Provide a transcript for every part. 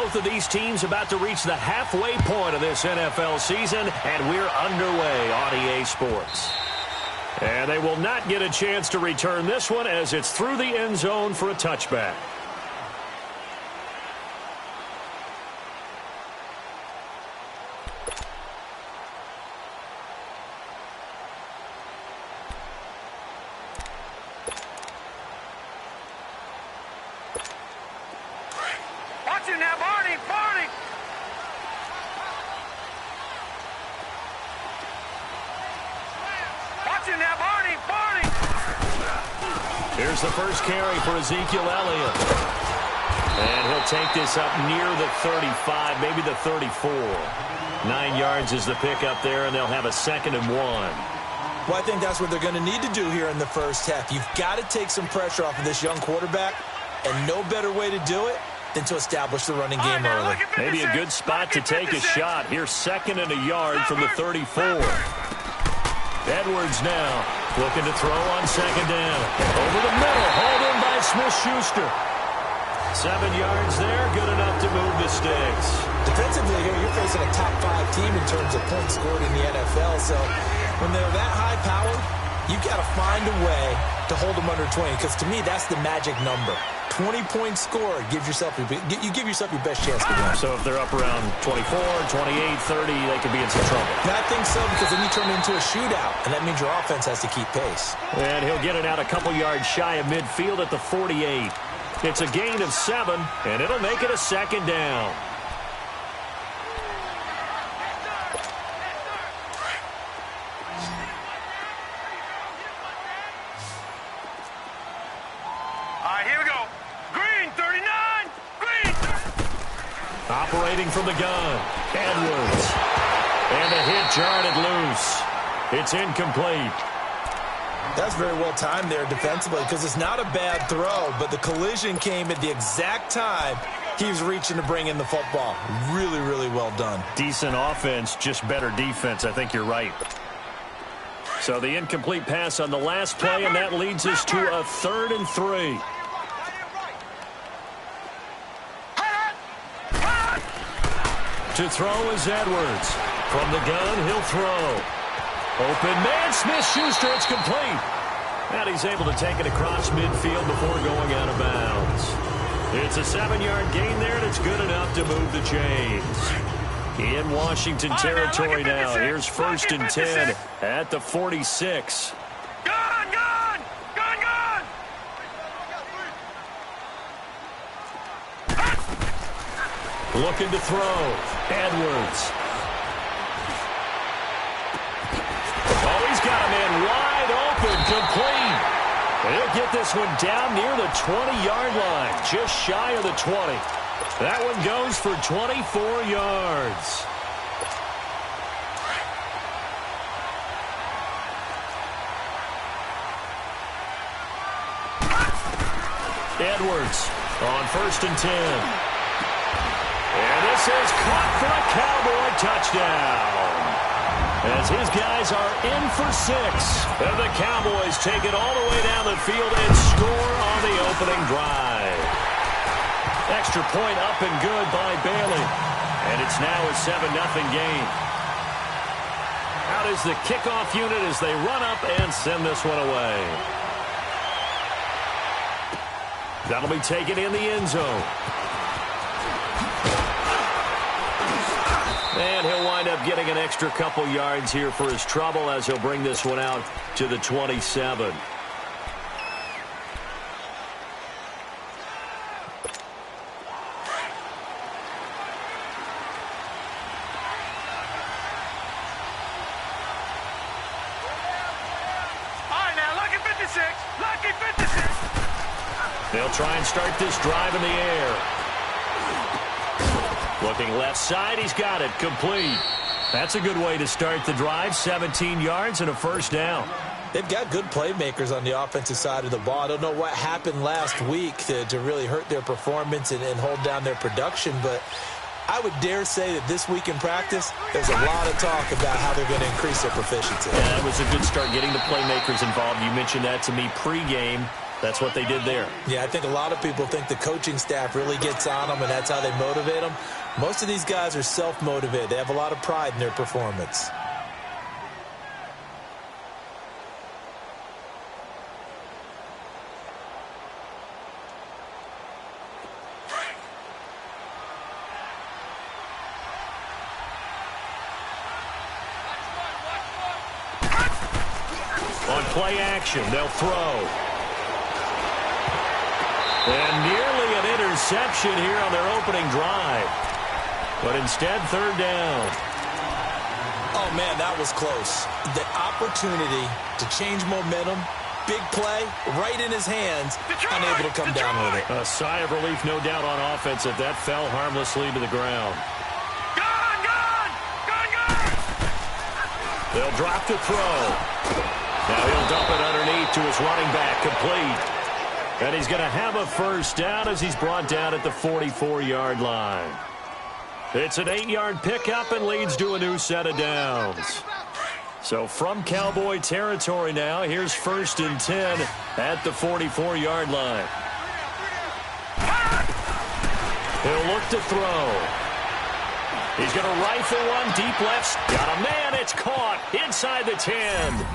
Both of these teams about to reach the halfway point of this NFL season, and we're underway on EA Sports. And they will not get a chance to return this one as it's through the end zone for a touchback. Here's the first carry for Ezekiel Elliott. And he'll take this up near the 35, maybe the 34. 9 yards is the pickup there, and they'll have a 2nd and 1. Well, I think that's what they're going to need to do here in the first half. You've got to take some pressure off of this young quarterback, and no better way to do it than to establish the running game early. Maybe a good spot to take a shot. Here's 2nd and a yard from the 34. Edwards now looking to throw on 2nd down. Over the middle, hauled in by Smith-Schuster. 7 yards there, good enough to move the sticks. Defensively here, you're facing a top 5 team in terms of points scored in the NFL, so when they're that high-powered, you've got to find a way to hold them under 20, because to me, that's the magic number. 20-point score gives yourself you give yourself your best chance to win. So if they're up around 24, 28, 30, they could be in some trouble. I think so, because then you turn it into a shootout, and that means your offense has to keep pace. And he'll get it out a couple yards shy of midfield at the 48. It's a gain of 7, and it'll make it a 2nd down. Operating from the gun, Edwards. And a hit jarred it loose. It's incomplete. That's very well timed there defensively, because it's not a bad throw, but the collision came at the exact time he was reaching to bring in the football. Really, really well done. Decent offense, just better defense. I think you're right. So the incomplete pass on the last play, and that leads us to a 3rd and 3. To throw is Edwards. From the gun, he'll throw. Open man, Smith-Schuster, it's complete. And he's able to take it across midfield before going out of bounds. It's a 7-yard gain there, and it's good enough to move the chains. In Washington territory now. Here's 1st and 10 at the 46. Looking to throw. Edwards. Oh, he's got a man wide open, complete. He'll get this one down near the 20-yard line, just shy of the 20. That one goes for 24 yards. Edwards on 1st and 10. And this is caught for a Cowboy touchdown. As his guys are in for 6. And the Cowboys take it all the way down the field and score on the opening drive. Extra point up and good by Bailey. And it's now a 7-0 game. Out is the kickoff unit as they run up and send this one away. That'll be taken in the end zone. And he'll wind up getting an extra couple yards here for his trouble as he'll bring this one out to the 27. They'll try and start this drive in the air. Looking left side, he's got it, complete. That's a good way to start the drive, 17 yards and a 1st down. They've got good playmakers on the offensive side of the ball. I don't know what happened last week to really hurt their performance and hold down their production, but I would dare say that this week in practice, there's a lot of talk about how they're going to increase their proficiency. Yeah, that was a good start getting the playmakers involved. You mentioned that to me pregame. That's what they did there. Yeah, I think a lot of people think the coaching staff really gets on them, and that's how they motivate them. Most of these guys are self-motivated. They have a lot of pride in their performance. On play action, they'll throw. And nearly an interception here on their opening drive. But instead, third down. Oh, man, that was close. The opportunity to change momentum, big play, right in his hands, unable to come down with it. A sigh of relief, no doubt, on offense if that fell harmlessly to the ground. They'll drop to throw. Now he'll dump it underneath to his running back, complete. And he's going to have a first down as he's brought down at the 44-yard line. It's an 8-yard pickup and leads to a new set of downs. So from Cowboy territory now, here's 1st and 10 at the 44-yard line. He'll look to throw. He's going to rifle one deep left. Got a man. It's caught inside the 10.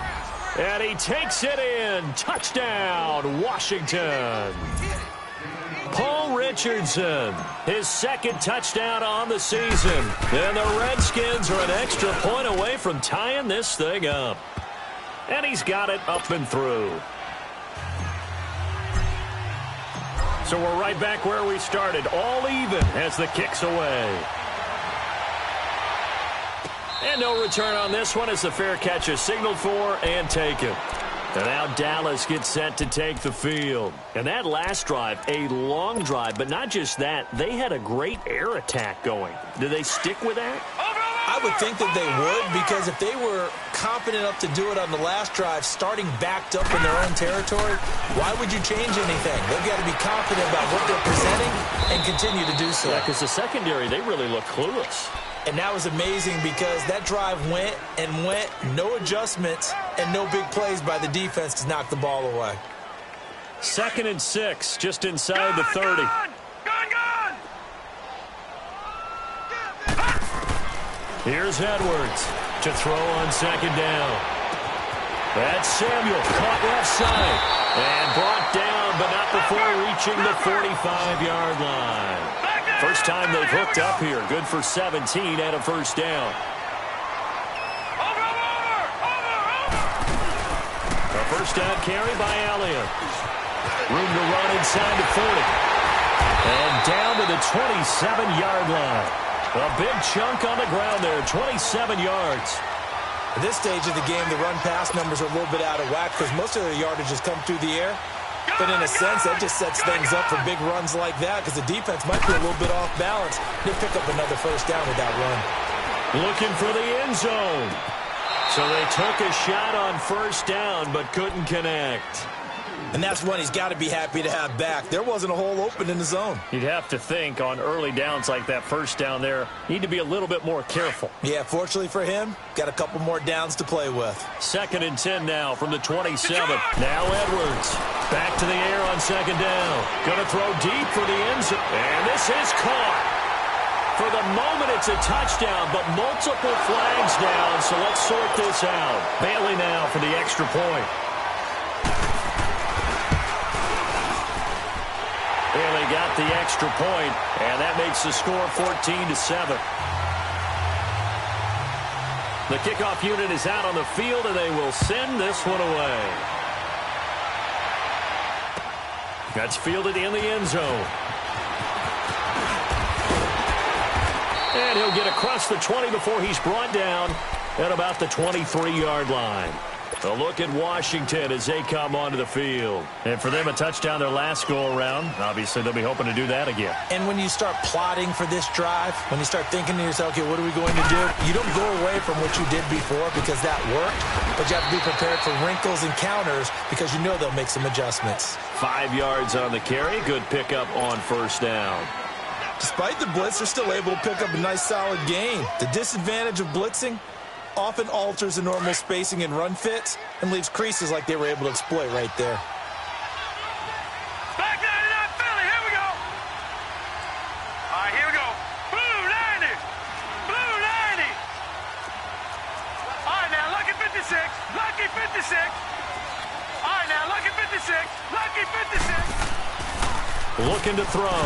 And he takes it in. Touchdown, Washington. Paul Richardson, his second touchdown on the season. And the Redskins are an extra point away from tying this thing up. And he's got it up and through. So we're right back where we started, all even as the kick's away. And no return on this one as the fair catch is signaled for and taken. And now Dallas gets set to take the field. And that last drive, a long drive, but not just that. They had a great air attack going. Do they stick with that? I would think that they would, because if they were confident enough to do it on the last drive, starting backed up in their own territory, why would you change anything? They've got to be confident about what they're presenting and continue to do so. Yeah, because the secondary, they really look clueless. And that was amazing because that drive went and went, no adjustments and no big plays by the defense to knock the ball away. 2nd and 6, just inside the 30. Here's Edwards to throw on 2nd down. That's Samuel, caught left side and brought down, but not before reaching the 45-yard line. First time they've hooked up here. Good for 17 and a first down. A first down carry by Elliott. Room to run inside the 40. And down to the 27-yard line. A big chunk on the ground there, 27 yards. At this stage of the game, the run-pass numbers are a little bit out of whack because most of their yardage has come through the air. But in a sense, that just sets things up for big runs like that because the defense might be a little bit off balance. They pick up another first down with that run. Looking for the end zone. So they took a shot on first down but couldn't connect. And that's one he's got to be happy to have back. There wasn't a hole open in the zone. You'd have to think on early downs like that first down there, need to be a little bit more careful. Yeah, fortunately for him, got a couple more downs to play with. 2nd and 10 now from the 27. Now Edwards back to the air on 2nd down. Going to throw deep for the end zone. And this is caught. For the moment, it's a touchdown, but multiple flags down, so let's sort this out. Bailey now for the extra point. Bailey got the extra point, and that makes the score 14-7. The kickoff unit is out on the field, and they will send this one away. That's fielded in the end zone. And he'll get across the 20 before he's brought down at about the 23-yard line. A look at Washington as they come onto the field. And for them, a touchdown their last go-around. Obviously, they'll be hoping to do that again. And when you start plotting for this drive, when you start thinking to yourself, okay, what are we going to do? You don't go away from what you did before because that worked, but you have to be prepared for wrinkles and counters because you know they'll make some adjustments. 5 yards on the carry. Good pickup on first down. Despite the blitz, they're still able to pick up a nice, solid gain. The disadvantage of blitzing often alters the normal spacing and run fits and leaves creases like they were able to exploit right there. 56. All right, now, lucky 56. Lucky 56. Looking to throw.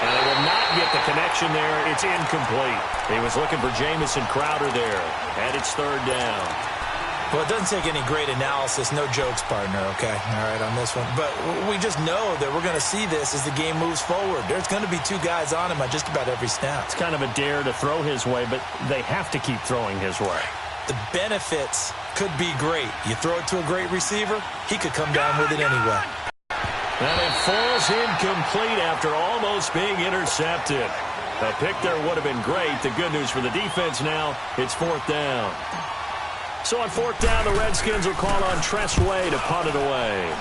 And they will not get the connection there. It's incomplete. He was looking for Jamison Crowder there. And it's third down. Well, it doesn't take any great analysis. No jokes, partner, okay? All right, on this one. But we just know that we're going to see this as the game moves forward. There's going to be two guys on him on just about every snap. It's kind of a dare to throw his way, but they have to keep throwing his way. The benefits could be great. You throw it to a great receiver, he could come down with it anyway. And it falls incomplete after almost being intercepted. A pick there would have been great. The good news for the defense now, it's fourth down. So on fourth down, the Redskins will call on Tress Way to punt it away.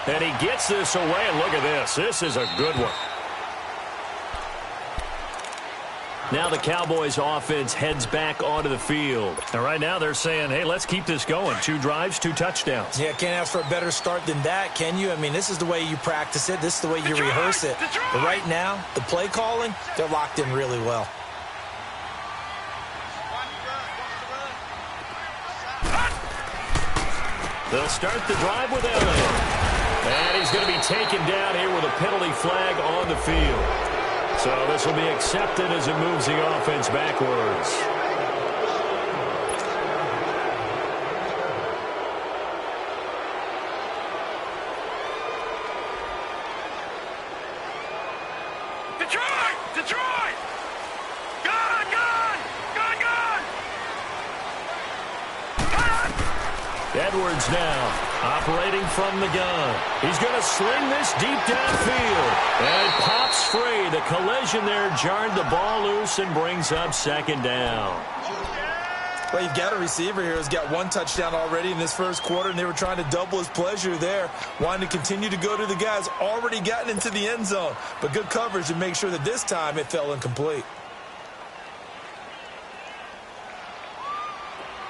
And he gets this away, and look at this. This is a good one. Now the Cowboys offense heads back onto the field. And right now they're saying, hey, let's keep this going. 2 drives, 2 touchdowns. Yeah, can't ask for a better start than that, can you? I mean, this is the way you practice it. This is the way you rehearse it. But right now, the play calling, they're locked in really well. They'll start the drive with Elliott. And he's going to be taken down here with a penalty flag on the field. So this will be accepted as it moves the offense backwards. Detroit! Detroit! Gone! Gone! Gone! Gone! Edwards now operating from the gun. He's going to sling this deep downfield. And it pops free. The collision there jarred the ball loose and brings up second down. Well, you've got a receiver here who's got 1 touchdown already in this first quarter, and they were trying to double his pleasure there, wanting to continue to go to the guys already gotten into the end zone. But good coverage to make sure that this time it fell incomplete.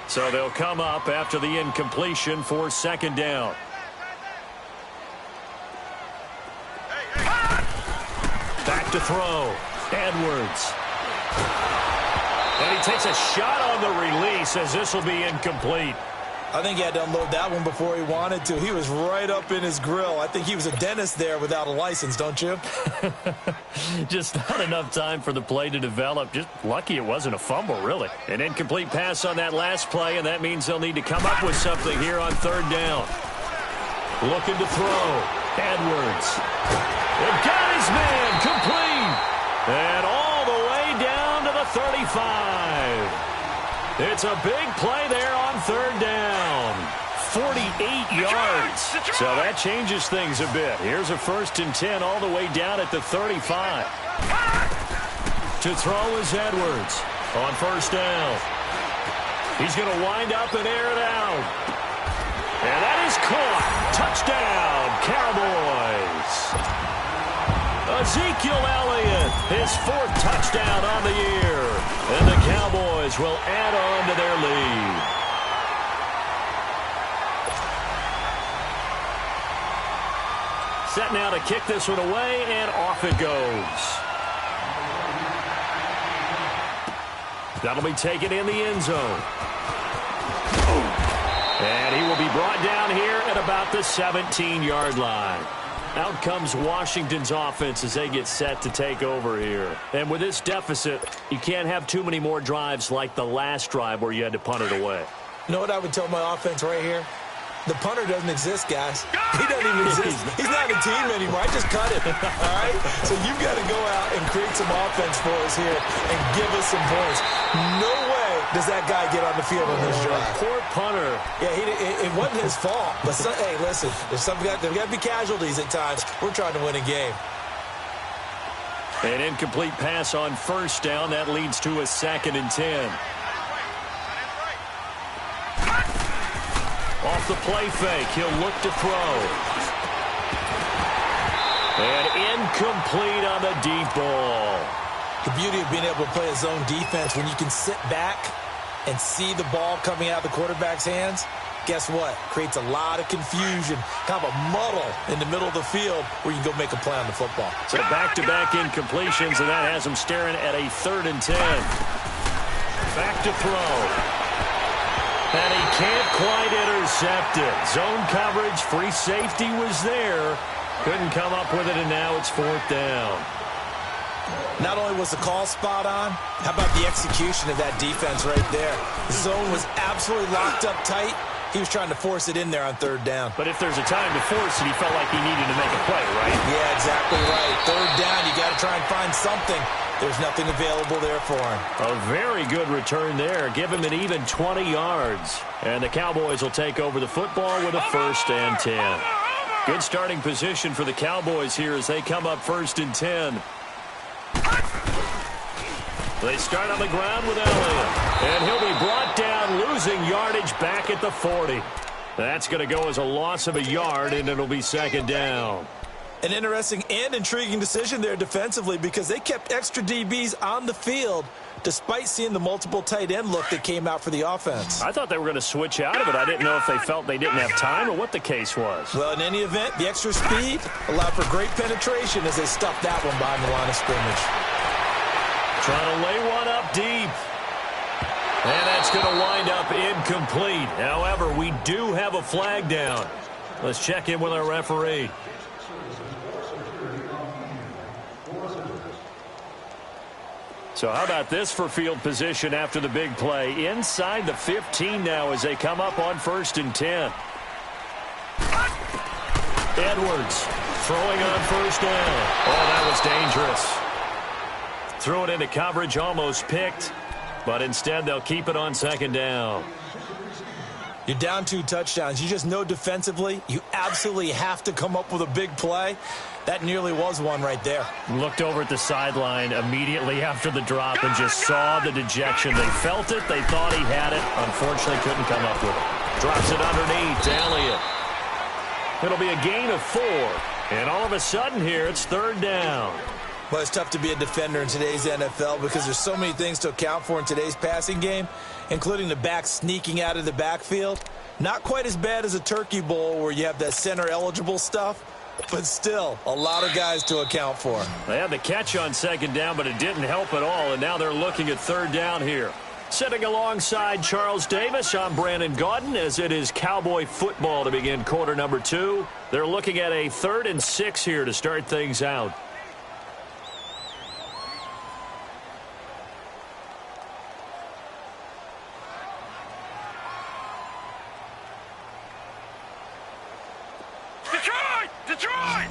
So they'll come up after the incompletion for second down. Back to throw. Edwards. And he takes a shot on the release as this will be incomplete. I think he had to unload that one before he wanted to. He was right up in his grill. I think he was a dentist there without a license, don't you? Just not enough time for the play to develop. Just lucky it wasn't a fumble, really. An incomplete pass on that last play, and that means they'll need to come up with something here on third down. Looking to throw. Edwards. They've got his man complete. And all the way down to the 35. It's a big play there on third down. 48 yards. So that changes things a bit. Here's a 1st and 10 all the way down at the 35. To throw is Edwards on first down. He's going to wind up and air it out. And that is caught. Touchdown, Cowboys. Ezekiel Elliott, his 4th touchdown on the year. And the Cowboys will add on to their lead. Set now to kick this one away, and off it goes. That'll be taken in the end zone. And he will be brought down here at about the 17-yard line. Out comes Washington's offense as they get set to take over here. And with this deficit, you can't have too many more drives like the last drive where you had to punt it away. You know what I would tell my offense right here? The punter doesn't exist, guys. He doesn't even exist. He's not a team anymore. I just cut him. All right? So you've got to go out and create some offense for us here and give us some points. No way does that guy get on the field on this drive. Poor punter. Yeah, it wasn't his fault. But, hey, listen, there's got to be casualties at times. We're trying to win a game. An incomplete pass on first down. That leads to a 2nd and 10. Off the play fake, he'll look to throw. And incomplete on the deep ball. The beauty of being able to play a zone defense, when you can sit back and see the ball coming out of the quarterback's hands, guess what? Creates a lot of confusion, kind of a muddle in the middle of the field where you can go make a play on the football. So back-to-back incompletions, and that has them staring at a 3rd and 10. Back to throw. And he can't quite intercept it. Zone coverage, free safety was there. Couldn't come up with it, and now it's 4th down. Not only was the call spot on, how about the execution of that defense right there? The zone was absolutely locked up tight. He was trying to force it in there on 3rd down. But if there's a time to force it, he felt like he needed to make a play, right? Yeah, exactly right. 3rd down, you got to try and find something. There's nothing available there for him. A very good return there. Give him an even 20 yards. And the Cowboys will take over the football with a 1st and 10. Good starting position for the Cowboys here as they come up 1st and 10. They start on the ground with Elliott. And he'll be brought down, losing yardage back at the 40. That's going to go as a loss of a yard, and it'll be 2nd down. An interesting and intriguing decision there defensively because they kept extra DBs on the field despite seeing the multiple tight end look that came out for the offense. I thought they were going to switch out of it. I didn't know if they felt they didn't have time or what the case was. Well, in any event, the extra speed allowed for great penetration as they stuffed that one behind the line of scrimmage. Trying to lay one up deep. And that's going to wind up incomplete. However, we do have a flag down. Let's check in with our referee. So how about this for field position after the big play? Inside the 15 now as they come up on 1st and 10. Edwards throwing on 1st down. Oh, that was dangerous. Threw it into coverage, almost picked. But instead, they'll keep it on 2nd down. You're down 2 touchdowns. You just know defensively you absolutely have to come up with a big play. That nearly was one right there. Looked over at the sideline immediately after the drop and just saw the dejection. They felt it. They thought he had it. Unfortunately, couldn't come up with it. Drops it underneath to Elliott. It'll be a gain of 4. And all of a sudden here, it's 3rd down. Well, it's tough to be a defender in today's NFL because there's so many things to account for in today's passing game, including the back sneaking out of the backfield. Not quite as bad as a turkey bowl where you have that center-eligible stuff, but still a lot of guys to account for. They had the catch on 2nd down, but it didn't help at all, and now they're looking at 3rd down here. Sitting alongside Charles Davis, I'm Brandon Gaudin, as it is Cowboy football to begin quarter number 2. They're looking at a 3rd and 6 here to start things out. Detroit!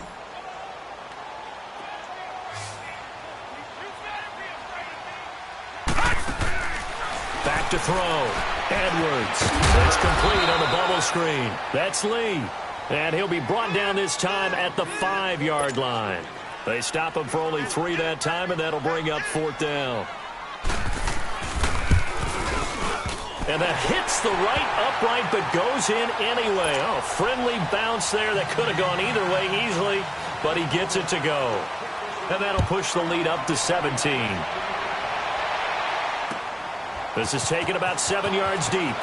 Back to throw. Edwards. That's complete on the bubble screen. That's Lee. And he'll be brought down this time at the 5-yard line. They stop him for only 3 that time, and that'll bring up 4th down. And that hits the right upright but goes in anyway. Oh, friendly bounce there that could have gone either way easily, but he gets it to go. And that'll push the lead up to 17. This is taken about 7 yards deep. And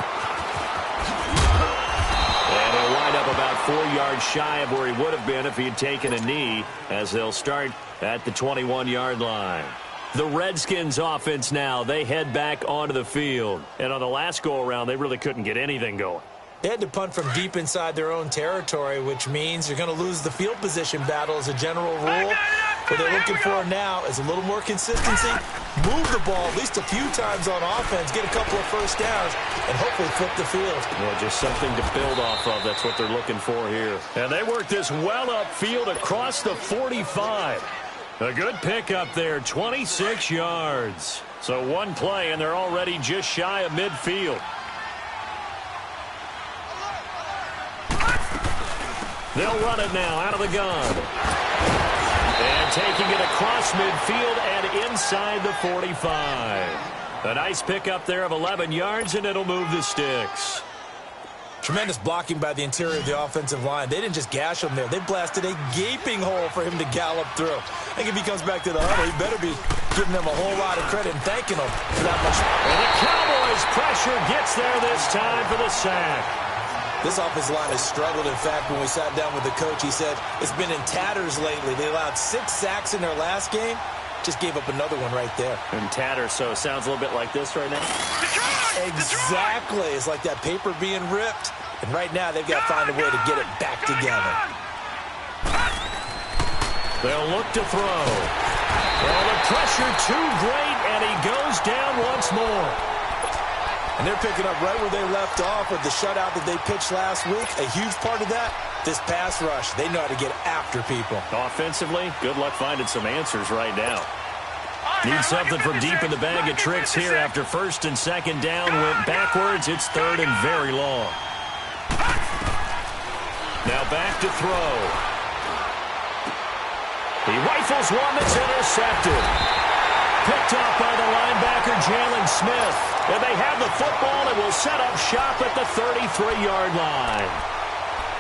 he'll wind up about 4 yards shy of where he would have been if he had taken a knee, as they'll start at the 21-yard line. The Redskins offense now, they head back onto the field. And on the last go-around, they really couldn't get anything going. They had to punt from deep inside their own territory, which means you're going to lose the field position battle as a general rule. What they're looking for now is a little more consistency, move the ball at least a few times on offense, get a couple of 1st downs, and hopefully flip the field. Yeah, just something to build off of. That's what they're looking for here. And they work this well upfield across the 45. A good pickup there, 26 yards. So one play, and they're already just shy of midfield. They'll run it now out of the gun. And taking it across midfield and inside the 45. A nice pickup there of 11 yards, and it'll move the sticks. Tremendous blocking by the interior of the offensive line. They didn't just gash him there. They blasted a gaping hole for him to gallop through. I think if he comes back to the huddle, he better be giving them a whole lot of credit and thanking them for that much. And the Cowboys' pressure gets there this time for the sack. This offensive line has struggled. In fact, when we sat down with the coach, he said it's been in tatters lately. They allowed 6 sacks in their last game. just gave up another one right there. And Tatterso sounds a little bit like this right now. Exactly. It's like that paper being ripped. And right now, they've got to find a way to get it back together. They'll look to throw. Well, the pressure too great, and he goes down once more. And they're picking up right where they left off with the shutout that they pitched last week. A huge part of that, this pass rush. They know how to get after people. Offensively, good luck finding some answers right now. Need something from deep in the bag of tricks here after first and second down went backwards. It's third and very long. Now back to throw. He rifles one that's intercepted. Picked off by the linebacker, Jalen Smith. And they have the football and will set up shop at the 33-yard line.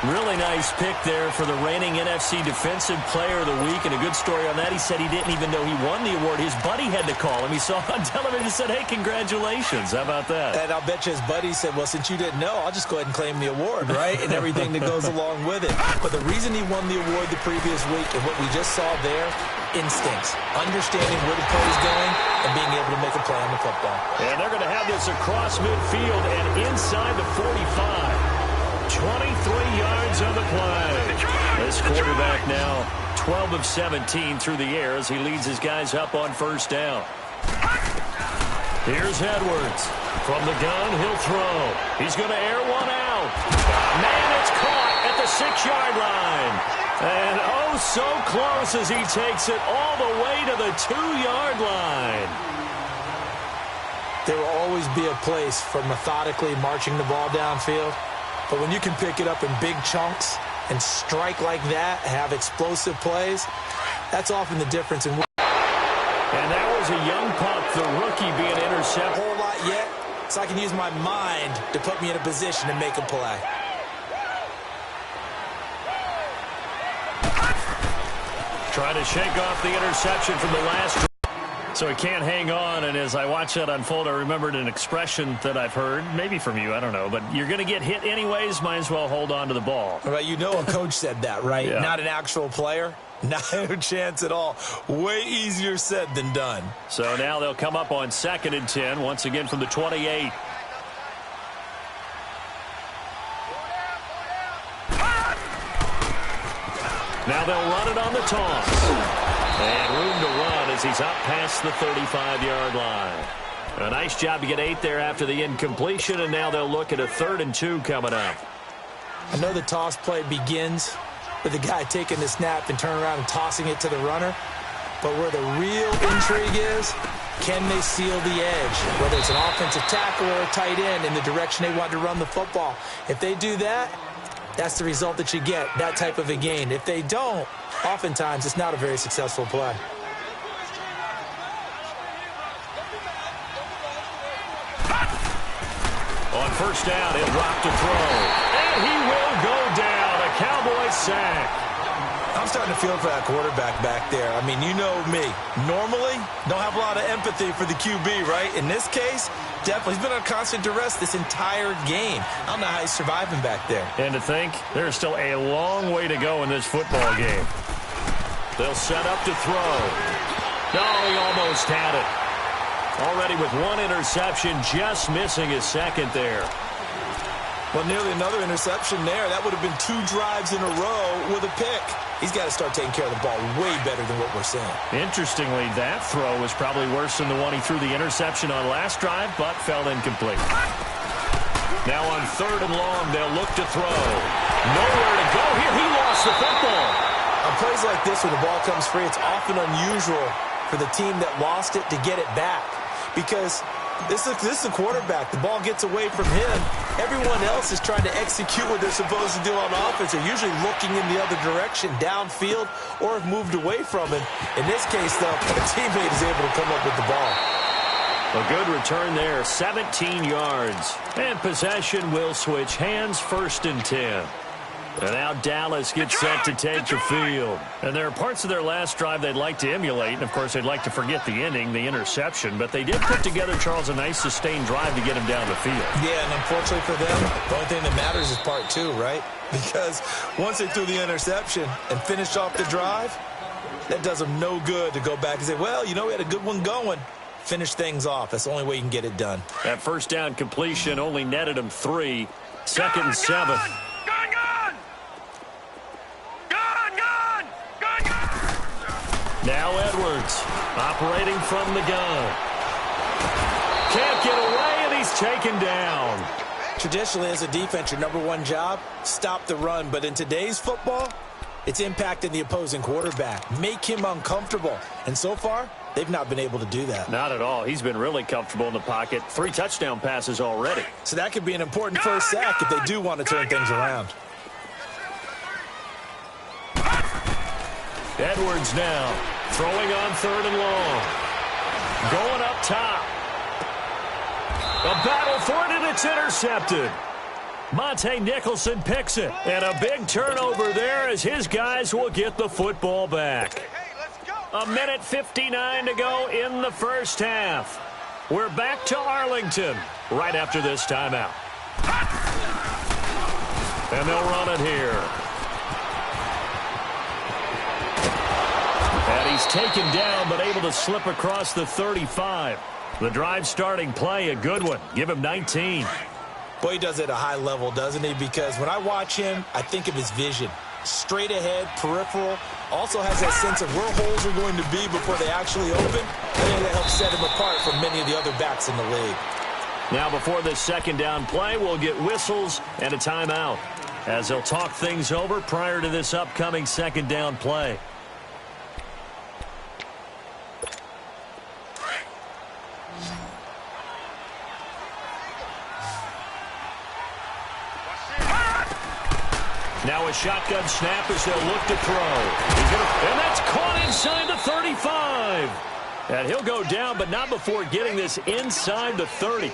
Really nice pick there for the reigning NFC Defensive Player of the Week. And a good story on that, he said he didn't even know he won the award. His buddy had to call him. He saw on television and said, hey, congratulations. How about that? And I'll bet you his buddy said, well, since you didn't know, I'll just go ahead and claim the award, right? And everything that goes along with it. But the reason he won the award the previous week and what we just saw there, instincts, understanding where the play is going and being able to make a play on the football. And they're going to have this across midfield and inside the 45. 23 yards on the play. This quarterback now 12 of 17 through the air as he leads his guys up on first down. Here's Edwards. From the gun, he'll throw. He's going to air one out. Man, it's caught at the 6-yard line. And oh, so close as he takes it all the way to the 2-yard line. There will always be a place for methodically marching the ball downfield. But when you can pick it up in big chunks and strike like that, have explosive plays, that's often the difference. And that was a young pup, the rookie being intercepted. A whole lot yet, so I can use my mind to put me in a position to make a play. Trying to shake off the interception from the last drive. So he can't hang on, and as I watch that unfold, I remembered an expression that I've heard, maybe from you, I don't know, but you're going to get hit anyways, might as well hold on to the ball. Right, you know a coach said that, right? Yeah. Not an actual player. Not a chance at all. Way easier said than done. So now they'll come up on 2nd and 10, once again from the 28. Now they'll run it on the toss. And room to run as he's up past the 35-yard line. A nice job to get 8 there after the incompletion, and now they'll look at a 3rd and 2 coming up. I know the toss play begins with the guy taking the snap and turning around and tossing it to the runner. But where the real intrigue is, can they seal the edge? Whether it's an offensive tackle or a tight end in the direction they want to run the football. If they do that, that's the result that you get, that type of a gain. If they don't, oftentimes it's not a very successful play. On first down, he'll drop to throw. And he will go down. A Cowboy sack. I'm starting to feel for that quarterback back there. I mean, you know me. Normally, don't have a lot of empathy for the QB, right? In this case, definitely. He's been on constant duress this entire game. I don't know how he's surviving back there. And to think, there's still a long way to go in this football game. They'll set up to throw. No, he almost had it. Already with one interception, just missing his second there. Well, nearly another interception there. That would have been 2 drives in a row with a pick. He's got to start taking care of the ball way better than what we're seeing. Interestingly, that throw was probably worse than the one he threw the interception on last drive, but fell incomplete. Now on 3rd and long, they'll look to throw. Nowhere to go here. He lost the football. On plays like this, when the ball comes free, it's often unusual for the team that lost it to get it back. Because this is a quarterback. The ball gets away from him. Everyone else is trying to execute what they're supposed to do on offense. They're usually looking in the other direction, downfield, or have moved away from him. In this case, though, a teammate is able to come up with the ball. A good return there, 17 yards. And possession will switch hands, 1st and 10. And now Dallas gets set to take the field. And there are parts of their last drive they'd like to emulate. And, of course, they'd like to forget the ending, the interception. But they did put together, Charles, a nice sustained drive to get him down the field. Yeah, and unfortunately for them, the only thing that matters is part 2, right? Because once they threw the interception and finished off the drive, That does them no good to go back and say, well, you know, we had a good one going. Finish things off. That's the only way you can get it done. That first down completion only netted him 3. Second and 7. Gone! Now Edwards operating from the gun. Can't get away, and he's taken down. Traditionally, as a defense, your number one job, stop the run. But in today's football, it's impacting the opposing quarterback. Make him uncomfortable. And so far, they've not been able to do that. Not at all. He's been really comfortable in the pocket. 3 touchdown passes already. So that could be an important first sack if they do want to turn things around. Edwards now throwing on 3rd and long. Going up top. A battle for it, and it's intercepted. Monte Nicholson picks it. And a big turnover there as his guys will get the football back. A minute 59 to go in the first half. We're back to Arlington right after this timeout. And they'll run it here. And he's taken down but able to slip across the 35. The drive starting play, a good one. Give him 19. Boy, he does it at a high level, doesn't he? Because when I watch him, I think of his vision. Straight ahead, peripheral. Also has that sense of where holes are going to be before they actually open. I think that helps set him apart from many of the other backs in the league. Now before this second down play, we'll get whistles and a timeout as they'll talk things over prior to this upcoming second down play. Now a shotgun snap as they'll look to throw. And that's caught inside the 35. And he'll go down, but not before getting this inside the 30.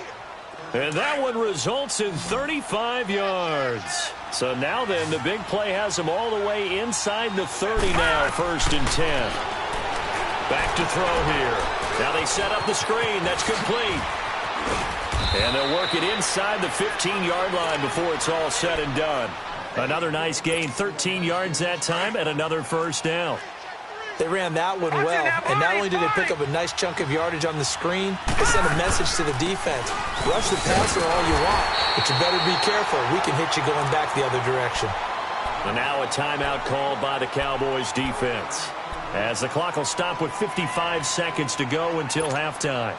And that one results in 35 yards. So now then, the big play has him all the way inside the 30 now, 1st and 10. Back to throw here. Now they set up the screen. That's complete. And they'll work it inside the 15-yard line before it's all said and done. Another nice gain, 13 yards that time, and another first down. They ran that one well, and not only did they pick up a nice chunk of yardage on the screen, they sent a message to the defense. Rush the passer all you want, but you better be careful. We can hit you going back the other direction. And now a timeout called by the Cowboys defense, as the clock will stop with 55 seconds to go until halftime.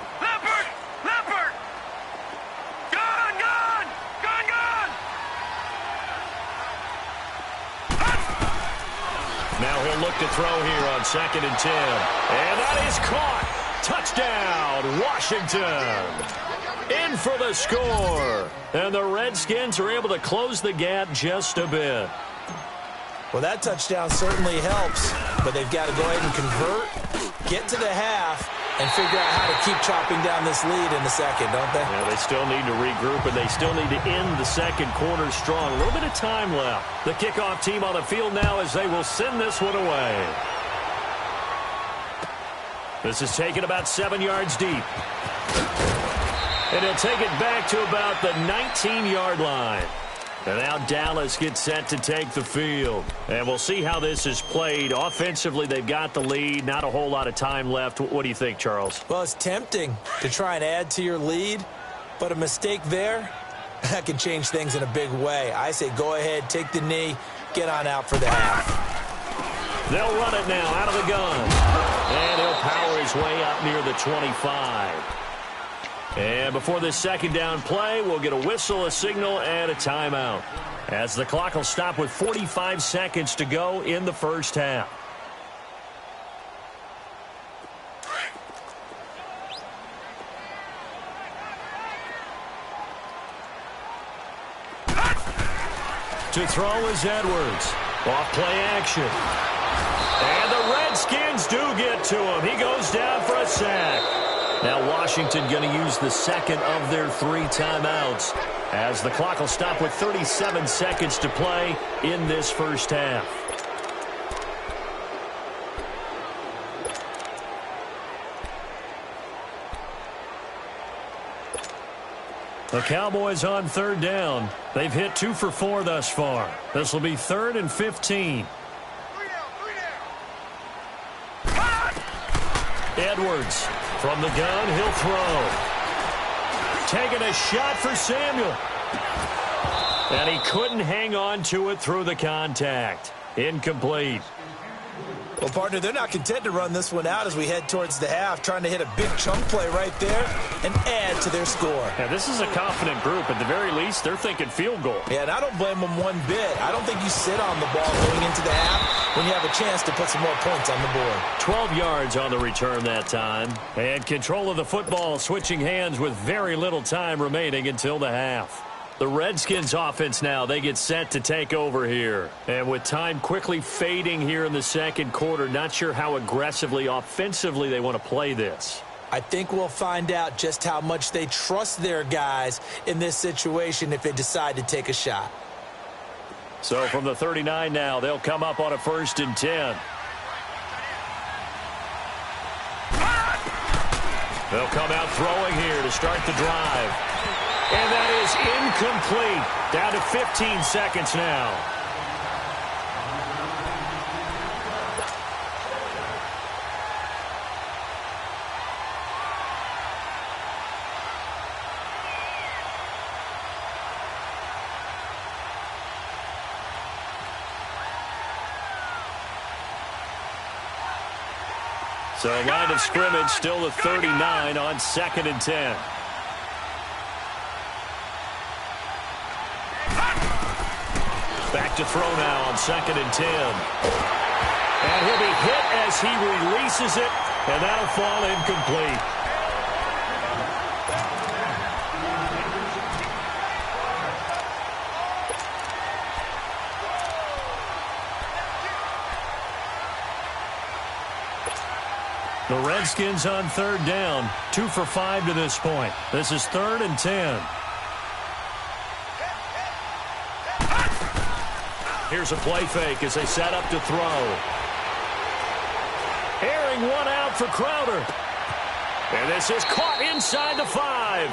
Now he'll look to throw here on 2nd and 10. And that is caught. Touchdown, Washington. In for the score. And the Redskins are able to close the gap just a bit. Well, that touchdown certainly helps, but they've got to go ahead and convert, get to the half, and figure out how to keep chopping down this lead in the second, don't they? Yeah, they still need to regroup, and they still need to end the second quarter strong. A little bit of time left. The kickoff team on the field now as they will send this one away. This is taken about 7 yards deep. And he'll take it back to about the 19-yard line. And now Dallas gets set to take the field. And we'll see how this is played. Offensively, they've got the lead. Not a whole lot of time left. What do you think, Charles? Well, it's tempting to try and add to your lead, but a mistake there, that can change things in a big way. I say go ahead, take the knee, get on out for the half. They'll run it now out of the gun. And he'll power his way up near the 25. And before this second down play, we'll get a whistle, a signal, and a timeout, as the clock will stop with 45 seconds to go in the first half. To throw is Edwards. Off play action. And the Redskins do get to him. He goes down for a sack. Now Washington going to use the second of their 3 timeouts, as the clock will stop with 37 seconds to play in this first half. The Cowboys on 3rd down. They've hit 2 for 4 thus far. This will be 3rd and 15. Edwards from the gun, he'll throw. Taking a shot for Samuel. And he couldn't hang on to it through the contact. Incomplete. Well, partner, they're not content to run this one out as we head towards the half, trying to hit a big chunk play right there and add to their score. Yeah, this is a confident group. At the very least, they're thinking field goal. Yeah, and I don't blame them one bit. I don't think you sit on the ball going into the half when you have a chance to put some more points on the board. 12 yards on the return that time. And control of the football switching hands with very little time remaining until the half. The Redskins offense now, they get set to take over here. And with time quickly fading here in the second quarter, not sure how aggressively, offensively they want to play this. I think we'll find out just how much they trust their guys in this situation if they decide to take a shot. So from the 39 now, they'll come up on a 1st and 10. They'll come out throwing here to start the drive. And that is incomplete. Down to 15 seconds now. So line of scrimmage still the 39 on 2nd and 10. Back to throw now on 2nd and 10. And he'll be hit as he releases it, and that'll fall incomplete. The Redskins on 3rd down, 2 for 5 to this point. This is 3rd and 10. Here's a play fake as they set up to throw. Airing one out for Crowder. And this is caught inside the 5.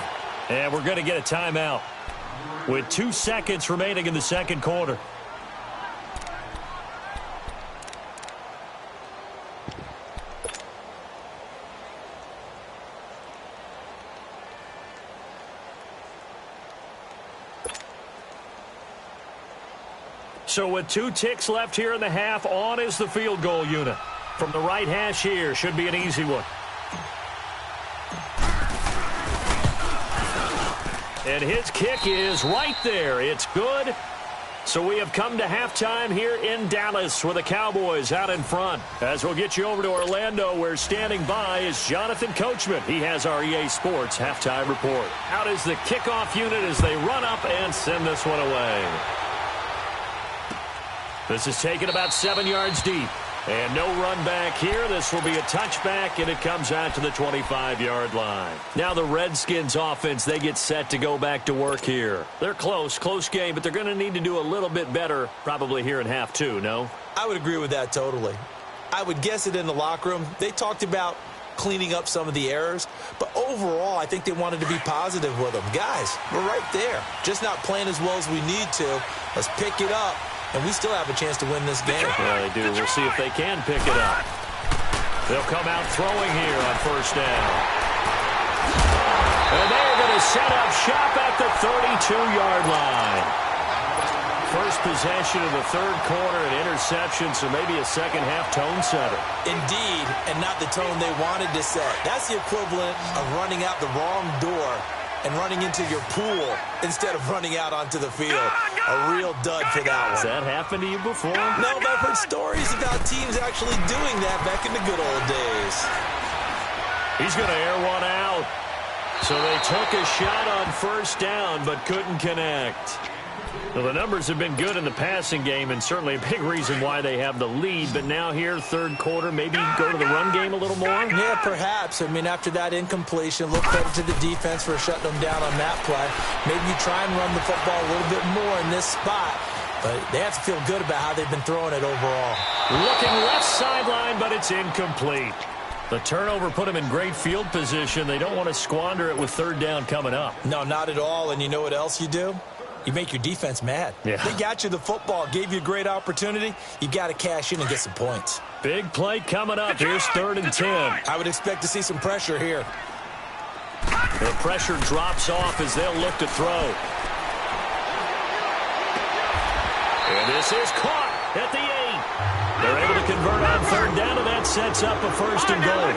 And we're going to get a timeout with 2 seconds remaining in the second quarter. So with 2 ticks left here in the half, on is the field goal unit. From the right hash here, should be an easy one. And his kick is right there. It's good. So we have come to halftime here in Dallas with the Cowboys out in front. As we'll get you over to Orlando, where standing by is Jonathan Coachman. He has our EA Sports halftime report. Out is the kickoff unit as they run up and send this one away. This is taken about 7 yards deep. And no run back here. This will be a touchback, and it comes out to the 25-yard line. Now the Redskins offense, they get set to go back to work here. They're close game, but they're going to need to do a little bit better probably here in half 2, no? I would agree with that totally. I would guess it in the locker room. They talked about cleaning up some of the errors, but overall I think they wanted to be positive with them. Guys, we're right there. Just not playing as well as we need to. Let's pick it up. And we still have a chance to win this game. Yeah, they do. We'll see if they can pick it up. They'll come out throwing here on 1st down. And they're going to set up shop at the 32-yard line. First possession of the 3rd quarter, an interception, so maybe a second-half tone setter. Indeed, and not the tone they wanted to set. That's the equivalent of running out the wrong door and running into your pool instead of running out onto the field. A real dud for that one. Has that happened to you before? No, but I've heard stories about teams actually doing that back in the good old days. He's going to air one out. So they took a shot on 1st down but couldn't connect. Well, the numbers have been good in the passing game and certainly a big reason why they have the lead. But now here, 3rd quarter, maybe go to the run game a little more? Yeah, perhaps. I mean, after that incompletion, a little credit to the defense for shutting them down on that play. Maybe you try and run the football a little bit more in this spot. But they have to feel good about how they've been throwing it overall. Looking left sideline, but it's incomplete. The turnover put them in great field position. They don't want to squander it with 3rd down coming up. No, not at all. And you know what else you do? You make your defense mad. Yeah. They got you the football, gave you a great opportunity. You got to cash in and get some points. Big play coming up. Here's 3rd and 10. I would expect to see some pressure here. The pressure drops off as they'll look to throw. And this is caught at the 8. They're able to convert on 3rd down, and that sets up a 1st and goal.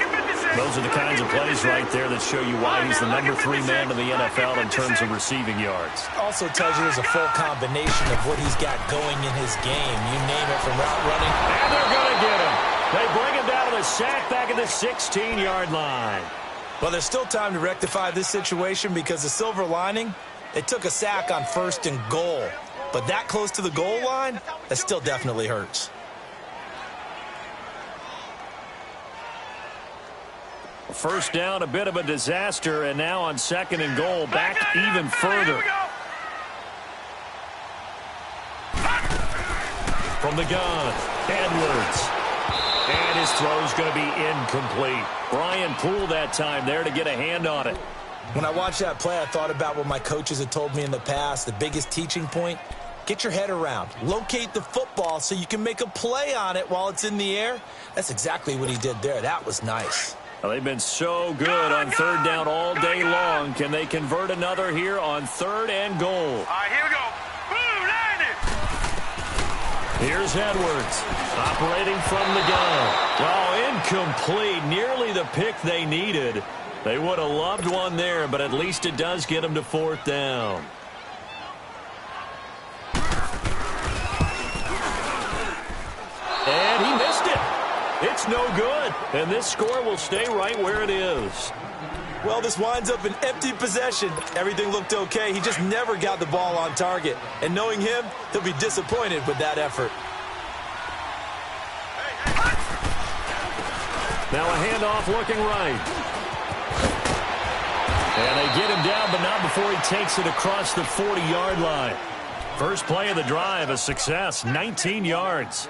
Those are the kinds of plays right there that show you why he's the number 3 man in the NFL in terms of receiving yards. Also tells you there's a full combination of what he's got going in his game. You name it, from route running. And they're going to get him. They bring him down to the sack back at the 16-yard line. Well, there's still time to rectify this situation because the silver lining, they took a sack on 1st and goal. But that close to the goal line, that still definitely hurts. First down, a bit of a disaster, and now on 2nd and goal, back even further. From the gun, Edwards. And his throw's going to be incomplete. Brian Poole that time there to get a hand on it. When I watched that play, I thought about what my coaches had told me in the past. The biggest teaching point, get your head around. Locate the football so you can make a play on it while it's in the air. That's exactly what he did there. That was nice. Well, they've been so good on 3rd down all day long. Can they convert another here on 3rd and goal? All right, here we go. Boom, landed. Here's Edwards, operating from the gun. Oh, incomplete. Nearly the pick they needed. They would have loved one there, but at least it does get them to 4th down. And he missed it. It's no good. And this score will stay right where it is. Well, this winds up an empty possession. Everything looked okay. He just never got the ball on target. And knowing him, he'll be disappointed with that effort. Now a handoff looking right. And they get him down, but not before he takes it across the 40-yard line. First play of the drive, a success, 19 yards.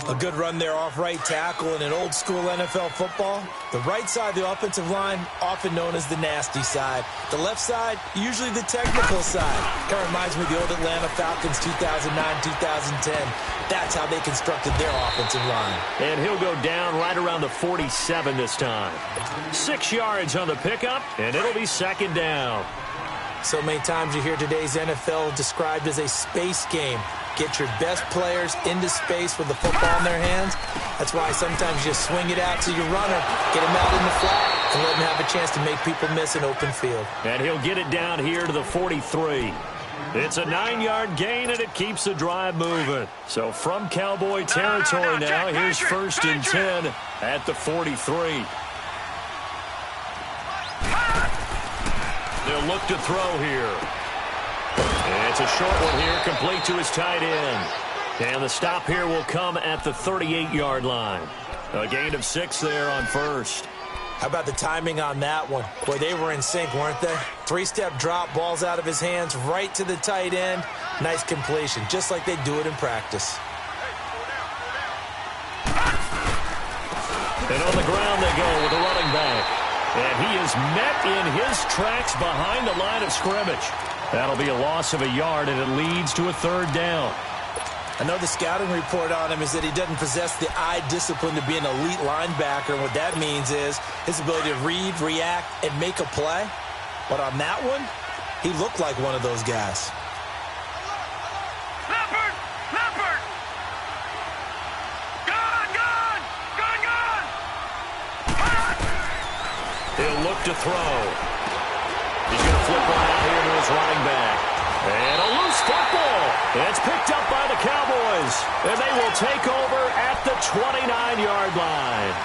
A good run there off right tackle in an old-school NFL football. The right side of the offensive line, often known as the nasty side. The left side, usually the technical side. Kind of reminds me of the old Atlanta Falcons 2009-2010. That's how they constructed their offensive line. And he'll go down right around the 47 this time. 6 yards on the pickup, and it'll be 2nd down. So many times you hear today's NFL described as a space game. Get your best players into space with the football in their hands. That's why sometimes you swing it out to your runner, get him out in the flat, and let him have a chance to make people miss an open field. And he'll get it down here to the 43. It's a 9-yard gain, and it keeps the drive moving. So from Cowboy territory now, here's 1st and 10 at the 43. They'll look to throw here. And it's a short one here, complete to his tight end. And the stop here will come at the 38-yard line. A gain of 6 there on 1st. How about the timing on that one? Boy, they were in sync, weren't they? 3-step drop, balls out of his hands, right to the tight end. Nice completion, just like they do it in practice. And on the ground they go with the running back. And he is met in his tracks behind the line of scrimmage. That'll be a loss of a yard, and it leads to a 3rd down. I know the scouting report on him is that he doesn't possess the eye discipline to be an elite linebacker. And what that means is his ability to read, react, and make a play. But on that one, he looked like one of those guys. Leopard! Leopard! Gun! Gun! Gun! Gun! He'll look to throw. He's going to flip one out here to his running back. And a loose football. It's picked up by the Cowboys. And they will take over at the 29-yard line.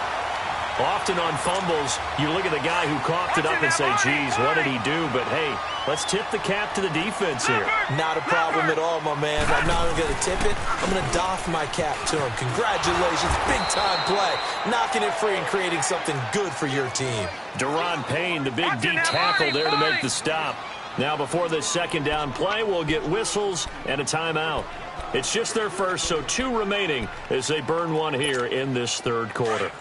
Often on fumbles, you look at the guy who coughed it up and say, geez, what did he do? But, hey, let's tip the cap to the defense here. Not a problem at all, my man. I'm not even going to tip it. I'm going to doff my cap to him. Congratulations. Big-time play. Knocking it free and creating something good for your team. Deron Payne, the big D tackle there to make the stop. Now, before this 2nd down play, we'll get whistles and a timeout. It's just their first, so 2 remaining as they burn one here in this 3rd quarter.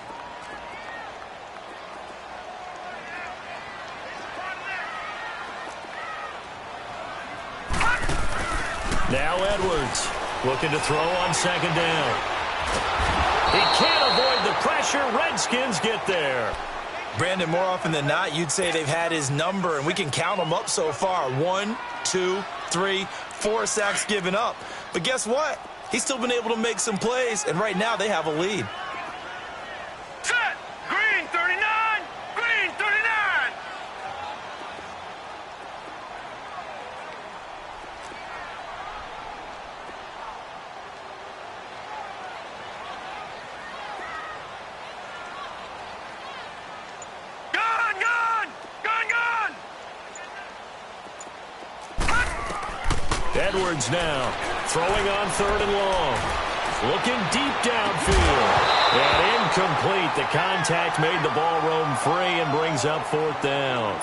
Now Edwards looking to throw on 2nd down. He can't pressure. Redskins get there. Brandon, more often than not, you'd say they've had his number, and we can count them up so far. 1, 2, 3, 4 sacks given up. But guess what? He's still been able to make some plays, and right now they have a lead. Set! Green 39! Green 39! Gun! Gun! Gun! Gun! Edwards now throwing on 3rd and long. Looking deep downfield. And incomplete. The contact made the ball roam free and brings up 4th down.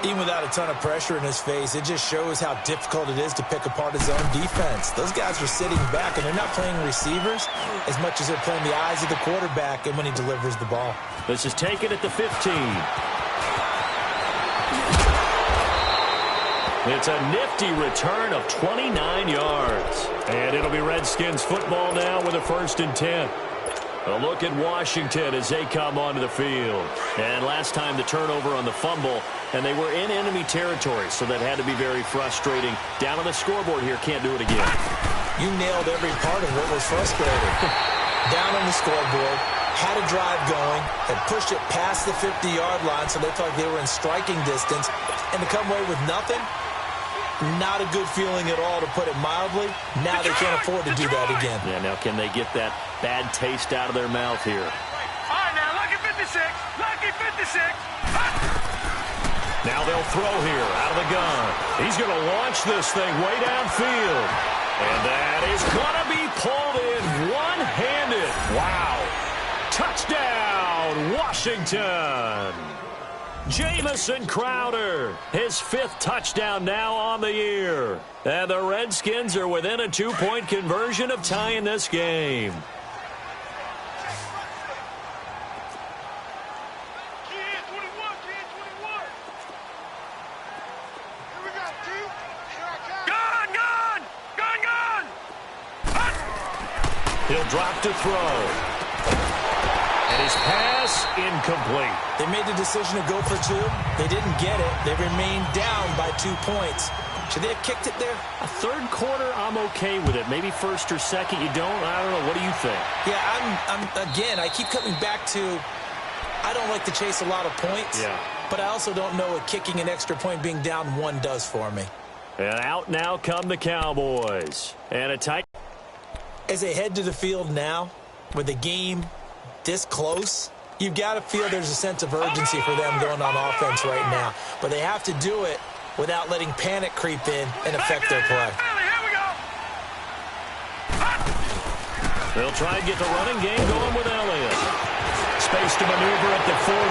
Even without a ton of pressure in his face, it just shows how difficult it is to pick apart his own defense. Those guys are sitting back, and they're not playing receivers as much as they're playing the eyes of the quarterback and when he delivers the ball. This is taken at the 15. It's a nifty return of 29 yards. And it'll be Redskins football now with a 1st and 10. A look at Washington as they come onto the field. And last time the turnover on the fumble, and they were in enemy territory, so that had to be very frustrating. Down on the scoreboard here, can't do it again. You nailed every part of what was frustrating. Down on the scoreboard, had a drive going, had pushed it past the 50-yard line, so they felt like they were in striking distance, and to come away with nothing, not a good feeling at all, to put it mildly. Now they can't afford to do that again. Yeah, now can they get that bad taste out of their mouth here? All right, now, lucky 56. Lucky 56. Now they'll throw here out of the gun. He's going to launch this thing way downfield. And that is going to be pulled in one-handed. Wow. Touchdown, Washington. Jamison Crowder, his 5th touchdown now on the year. And the Redskins are within a 2-point conversion of tying this game. Kid 21, kid 21. Here we go, two. Here I come. Gun! Gun! Gun! Gun! He'll drop to throw. And his pass incomplete. They made the decision to go for 2. They didn't get it. They remained down by 2 points. Should they have kicked it there? A 3rd quarter, I'm okay with it. Maybe 1st or 2nd, you don't. I don't know. What do you think? Yeah, again, I keep coming back to, I don't like to chase a lot of points. Yeah. But I also don't know what kicking an extra point being down 1 does for me. And out now come the Cowboys. And a tight. As they head to the field now, with the game this close, you've got to feel there's a sense of urgency for them going on offense right now. But they have to do it without letting panic creep in and affect their play. Here we go. They'll try and get the running game going with Elliott. Space to maneuver at the 40.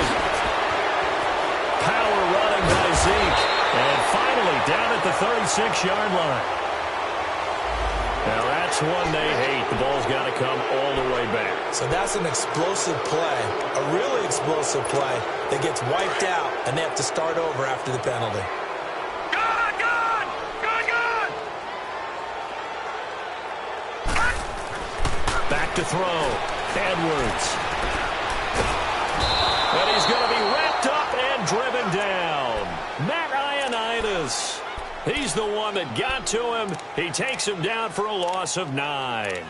Power running by Zeke. And finally down at the 36-yard line. Now that's one they hate. The ball's got to come all the way back. So that's an explosive play, a really explosive play that gets wiped out, and they have to start over after the penalty. Gun! Gun! Gun! Gun! Back to throw. Edwards. And he's going to be wrapped up and driven down. Matt Ioannidis. He's the one that got to him. He takes him down for a loss of 9.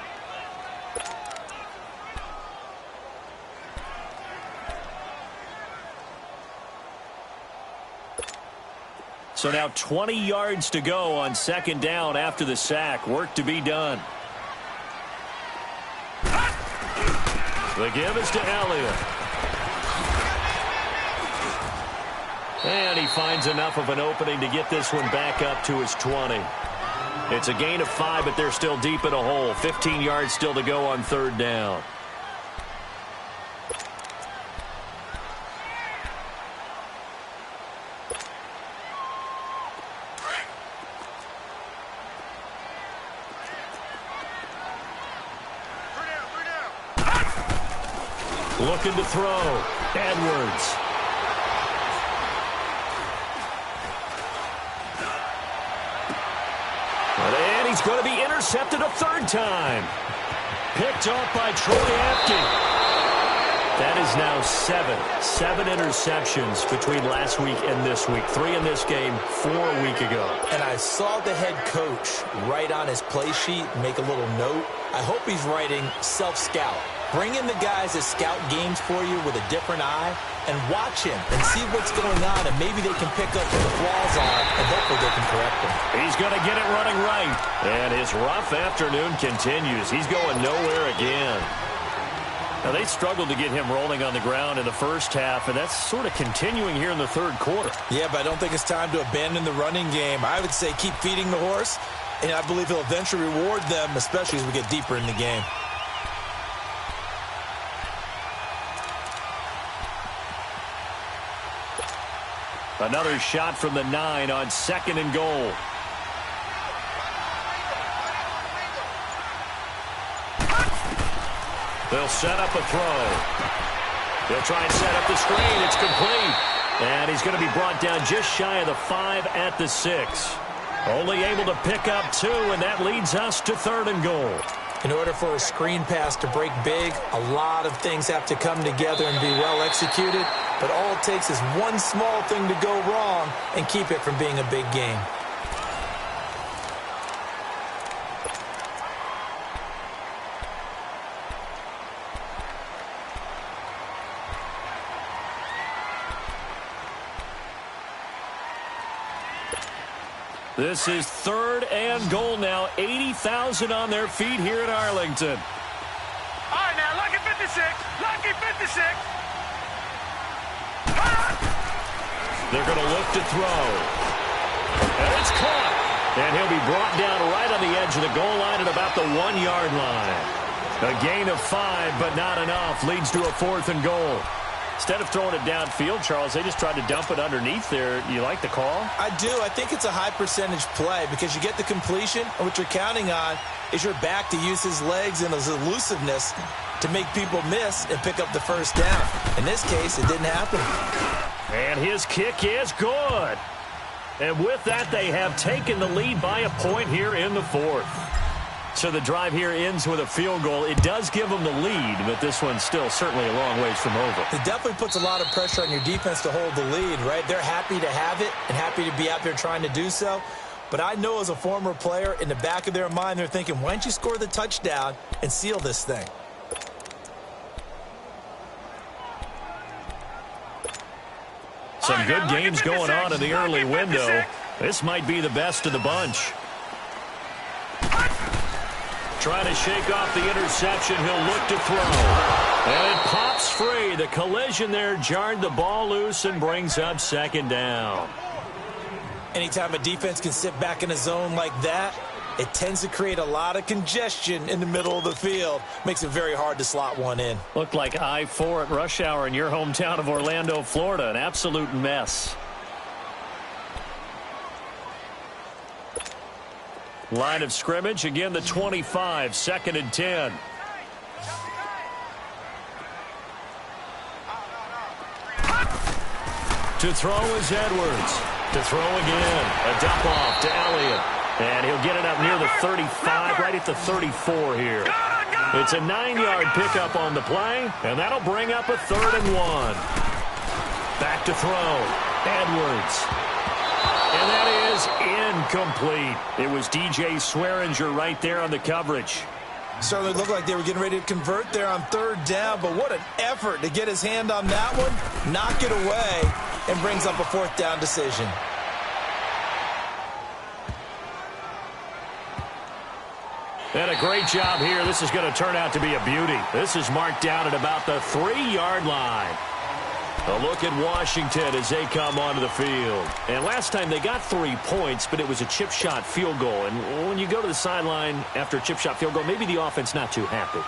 So now 20 yards to go on 2nd down after the sack. Work to be done. The give is to Elliott. And he finds enough of an opening to get this one back up to his 20. It's a gain of 5, but they're still deep in a hole. 15 yards still to go on 3rd down. Looking to throw. Edwards. And he's going to be intercepted a 3rd time. Picked off by Troy Apke. That is now seven interceptions between last week and this week. 3 in this game, 4 a week ago. And I saw the head coach write on his play sheet, make a little note. I hope he's writing self-scout. Bring in the guys that scout games for you with a different eye and watch him and see what's going on, and maybe they can pick up where the flaws are, and hopefully they can correct them. He's going to get it running right. And his rough afternoon continues. He's going nowhere again. Now, they struggled to get him rolling on the ground in the first half, and that's sort of continuing here in the third quarter. Yeah, but I don't think it's time to abandon the running game. I would say keep feeding the horse, and I believe he'll eventually reward them, especially as we get deeper in the game. Another shot from the 9 on 2nd and goal. They'll set up a throw. They'll try and set up the screen. It's complete. And he's going to be brought down just shy of the 5 at the 6. Only able to pick up 2, and that leads us to 3rd and goal. In order for a screen pass to break big, a lot of things have to come together and be well executed. But all it takes is one small thing to go wrong and keep it from being a big game. This is 3rd and goal now. 80,000 on their feet here in Arlington. All right, now, lucky 56. Lucky 56. They're going to look to throw. And it's caught. And he'll be brought down right on the edge of the goal line at about the 1-yard line. A gain of 5, but not enough. Leads to a 4th and goal. Instead of throwing it downfield, Charles, they just tried to dump it underneath there. You like the call? I do. I think it's a high-percentage play because you get the completion, and what you're counting on is your back to use his legs and his elusiveness to make people miss and pick up the first down. In this case, it didn't happen. And his kick is good. And with that, they have taken the lead by a point here in the 4th. So the drive here ends with a field goal. It does give them the lead, but this one's still certainly a long ways from over. It definitely puts a lot of pressure on your defense to hold the lead, right? They're happy to have it and happy to be out there trying to do so. But I know as a former player, in the back of their mind, they're thinking, why don't you score the touchdown and seal this thing? Some good games going on in the early window. This might be the best of the bunch. Trying to shake off the interception. He'll look to throw. And it pops free. The collision there jarred the ball loose and brings up 2nd down. Anytime a defense can sit back in a zone like that, it tends to create a lot of congestion in the middle of the field. Makes it very hard to slot one in. Looked like I-4 at rush hour in your hometown of Orlando, Florida. An absolute mess. Line of scrimmage, again the 25, 2nd and 10. To throw is Edwards. To throw again. A dump off to Elliott. And he'll get it up near the 35, right at the 34 here. It's a 9-yard pickup on the play, and that'll bring up a 3rd and 1. Back to throw. Edwards. And that is incomplete. It was DJ Swearinger right there on the coverage. Certainly looked like they were getting ready to convert there on 3rd down, but what an effort to get his hand on that one, knock it away, and brings up a 4th down decision. And a great job here. This is going to turn out to be a beauty. This is marked down at about the 3-yard line. A look at Washington as they come onto the field. And last time they got 3 points, but it was a chip shot field goal. And when you go to the sideline after a chip shot field goal, maybe the offense not too happy.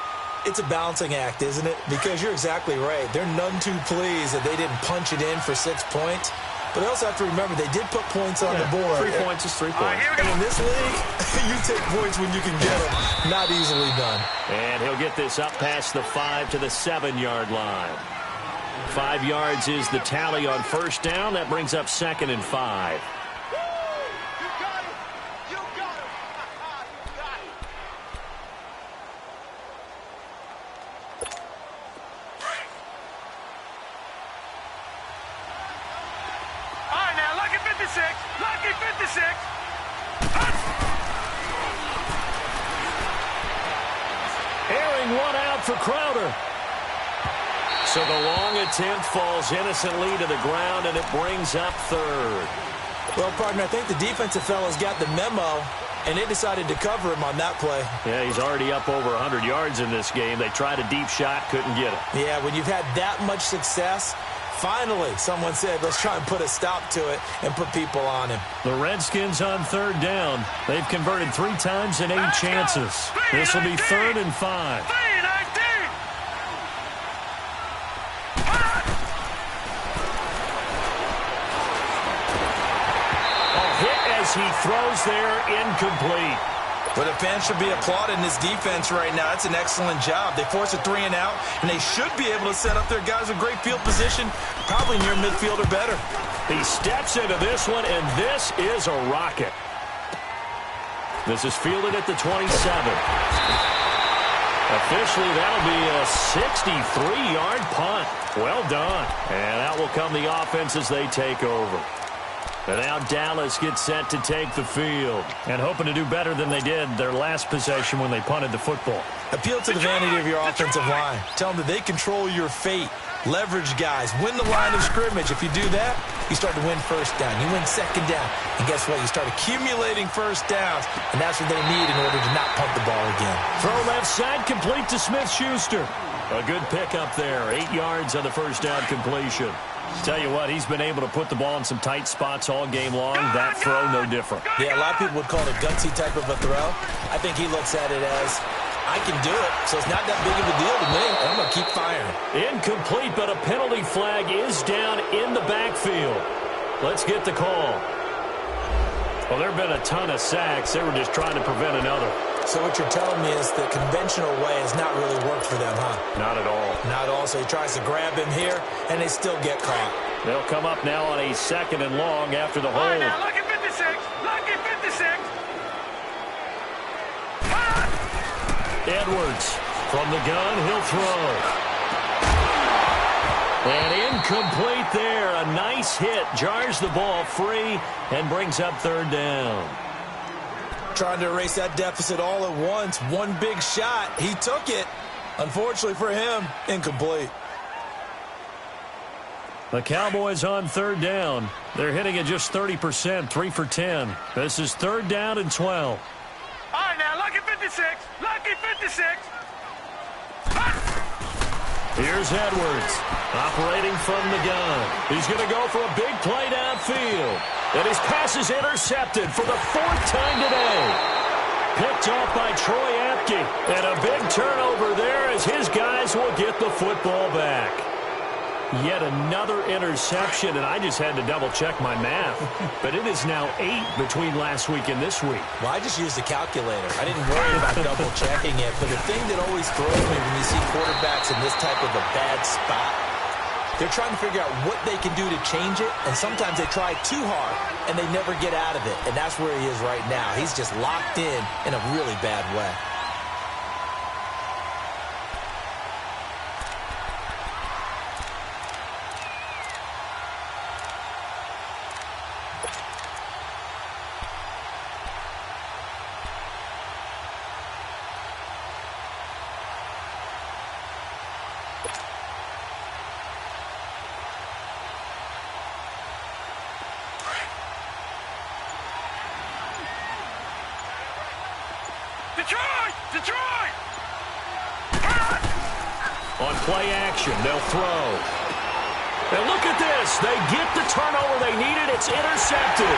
It's a balancing act, isn't it? Because you're exactly right. They're none too pleased that they didn't punch it in for 6 points. But they also have to remember they did put points on the board. 3 points is 3 points. And in this league, you take points when you can get them. Not easily done. And he'll get this up past the 5 to the 7-yard line. 5 yards is the tally on 1st down. That brings up 2nd and 5. 56. Lucky 56. Airing one out for Crowder. So the long attempt falls innocently to the ground, and it brings up third. Well, partner, I think the defensive fellas got the memo, and they decided to cover him on that play. Yeah, he's already up over 100 yards in this game. They tried a deep shot, couldn't get it. Yeah, when you've had that much success, finally someone said, let's try and put a stop to it and put people on him. The Redskins on third down. They've converted 3 times in 8 chances. This will be 3rd and 5. He throws there, incomplete. But the fans should be applauding this defense right now. It's an excellent job. They force a 3 and out, and they should be able to set up their guys with great field position, probably near midfield or better. He steps into this one, and this is a rocket. This is fielded at the 27. Officially, that'll be a 63-yard punt. Well done. And out will come the offense as they take over. And now Dallas gets set to take the field. And hoping to do better than they did their last possession when they punted the football. Appeal to the vanity of your offensive line. Tell them that they control your fate. Leverage guys. Win the line of scrimmage. If you do that, you start to win first down. You win second down. And guess what? You start accumulating first downs. And that's what they need in order to not punt the ball again. Throw left side, complete to Smith-Schuster. A good pickup there. 8 yards on the first down completion. Tell you what, he's been able to put the ball in some tight spots all game long. That throw, no different. Yeah, a lot of people would call it a gutsy type of a throw. I think he looks at it as, I can do it, so it's not that big of a deal to me. I'm going to keep firing. Incomplete, but a penalty flag is down in the backfield. Let's get the call. Well, there have been a ton of sacks. They were just trying to prevent another. So what you're telling me is the conventional way has not really worked for them, huh? Not at all. Not at all. So he tries to grab him here, and they still get caught. They'll come up now on a 2nd and long after the hold. Now, lucky 56. Lucky 56. Edwards from the gun. He'll throw. And incomplete there. A nice hit. Jars the ball free and brings up 3rd down. Trying to erase that deficit all at once. One big shot. He took it. Unfortunately for him, incomplete. The Cowboys on 3rd down. They're hitting at just 30%, 3 for 10. This is 3rd down and 12. All right, now, lucky 56. Lucky 56. Here's Edwards, operating from the gun. He's going to go for a big play downfield. And his pass is intercepted for the 4th time today. Picked off by Troy Apke. And a big turnover there as his guys will get the football back. Yet another interception, and I just had to double-check my math. But it is now 8 between last week and this week. Well, I just used the calculator. I didn't worry about double-checking it. But the thing that always throws me when you see quarterbacks in this type of a bad spot, they're trying to figure out what they can do to change it, and sometimes they try too hard, and they never get out of it. And that's where he is right now. He's just locked in a really bad way. Detroit! On play action, they'll throw. And look at this. They get the turnover they needed. It's intercepted.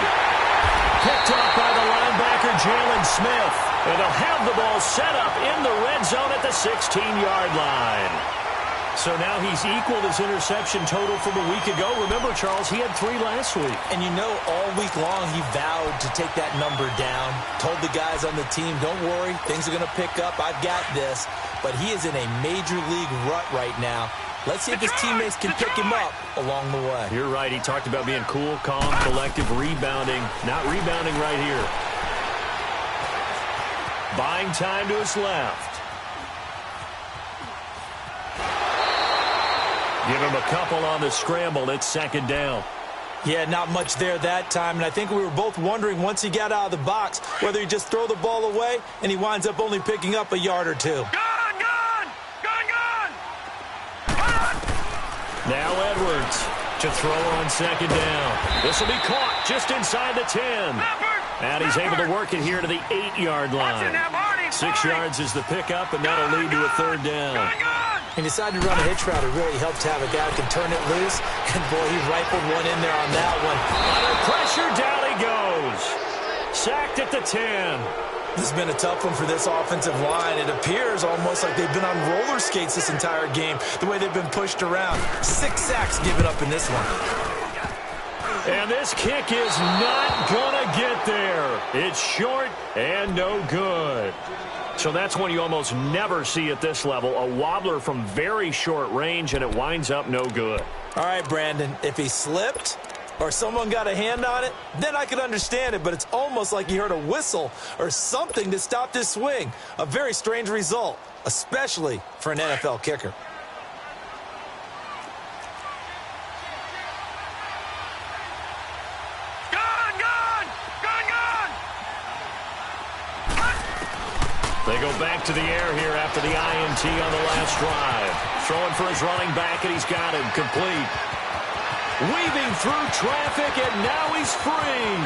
Picked up by the linebacker, Jalen Smith. And they'll have the ball set up in the red zone at the 16-yard line. So now he's equaled his interception total from a week ago. Remember, Charles, he had 3 last week. And you know, all week long he vowed to take that number down. Told the guys on the team, don't worry, things are going to pick up. I've got this. But he is in a major league rut right now. Let's see if his teammates can pick him up along the way. You're right. He talked about being cool, calm, collective, rebounding. Not rebounding right here. Buying time to his left. Give him a couple on the scramble. It's 2nd down. Yeah, not much there that time, and I think we were both wondering once he got out of the box whether he just throw the ball away, and he winds up only picking up a yard or two. Gone, gone! Gone, gone! Now Edwards to throw on second down. This will be caught just inside the 10. And he's able to work it here to the 8-yard line. 6 yards is the pickup, and that'll lead to a third down. He decided to run a hitch route. It really helped to have a guy who can turn it loose. And, boy, he rifled one in there on that one. Under pressure, down he goes. Sacked at the 10. This has been a tough one for this offensive line. It appears almost like they've been on roller skates this entire game, the way they've been pushed around. 6 sacks given up in this one. And this kick is not going to get there. It's short and no good. So that's one you almost never see at this level. A wobbler from very short range, and it winds up no good. All right, Brandon, if he slipped or someone got a hand on it, then I could understand it, but it's almost like he heard a whistle or something to stop this swing. A very strange result, especially for an NFL kicker. They go back to the air here after the INT on the last drive. Throwing for his running back, and he's got him complete. Weaving through traffic, and now he's free.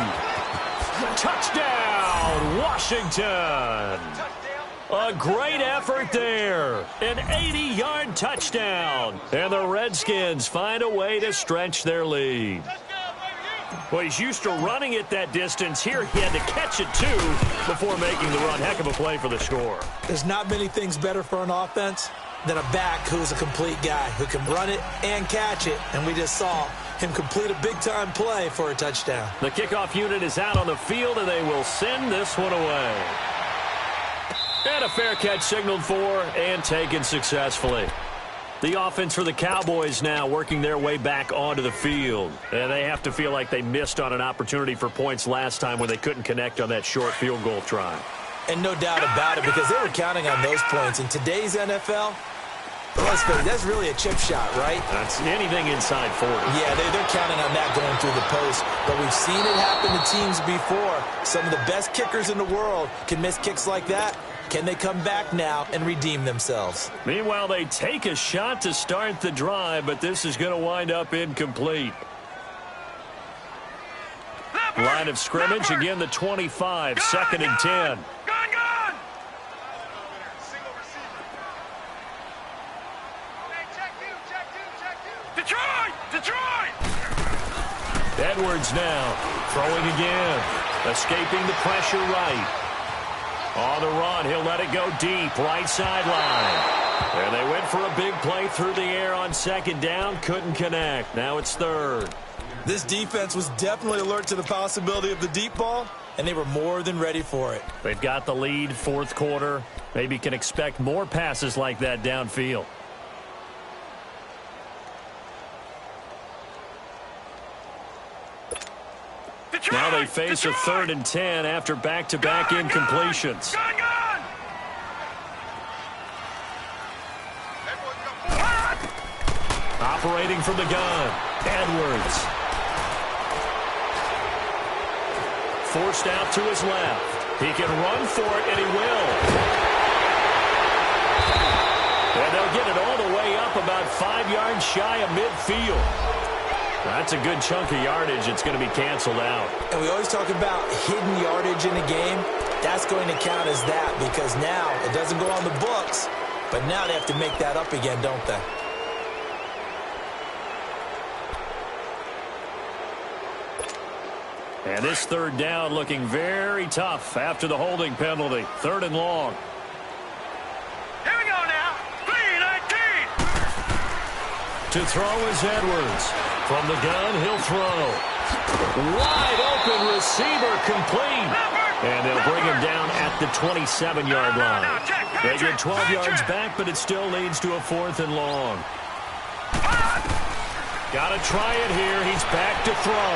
Touchdown, Washington. A great effort there. An 80-yard touchdown. And the Redskins find a way to stretch their lead. Well, he's used to running it that distance. Here he had to catch it, too, before making the run. Heck of a play for the score. There's not many things better for an offense than a back who's a complete guy who can run it and catch it. And we just saw him complete a big-time play for a touchdown. The kickoff unit is out on the field, and they will send this one away. And a fair catch signaled for and taken successfully. The offense for the Cowboys now working their way back onto the field. And they have to feel like they missed on an opportunity for points last time when they couldn't connect on that short field goal try. And no doubt about it, because they were counting on those points. In today's NFL, let's face it, that's really a chip shot, right? That's anything inside 40. Yeah, they're counting on that going through the post. But we've seen it happen to teams before. Some of the best kickers in the world can miss kicks like that. Can they come back now and redeem themselves? Meanwhile, they take a shot to start the drive, but this is going to wind up incomplete. Line of scrimmage, again the 25, second and 10. Detroit! Edwards now throwing again, escaping the pressure right. On the run, he'll let it go deep, right sideline. And they went for a big play through the air on second down, couldn't connect. Now it's third. This defense was definitely alert to the possibility of the deep ball, and they were more than ready for it. They've got the lead, fourth quarter. Maybe can expect more passes like that downfield. Now they face a third and 10 after back-to-back incompletions. Operating from the gun, Edwards. Forced out to his left. He can run for it, and he will. And they'll get it all the way up about 5 yards shy of midfield. That's a good chunk of yardage. It's going to be canceled out. And we always talk about hidden yardage in a game. That's going to count as that because now it doesn't go on the books, but now they have to make that up again, don't they? And this third down looking very tough after the holding penalty. Third and long. Here we go now. 3-19. To throw is Edwards. From the gun, he'll throw. Wide open receiver complete. And they'll bring him down at the 27-yard line. They get 12 yards back, but it still leads to a fourth and long. Got to try it here. He's back to throw.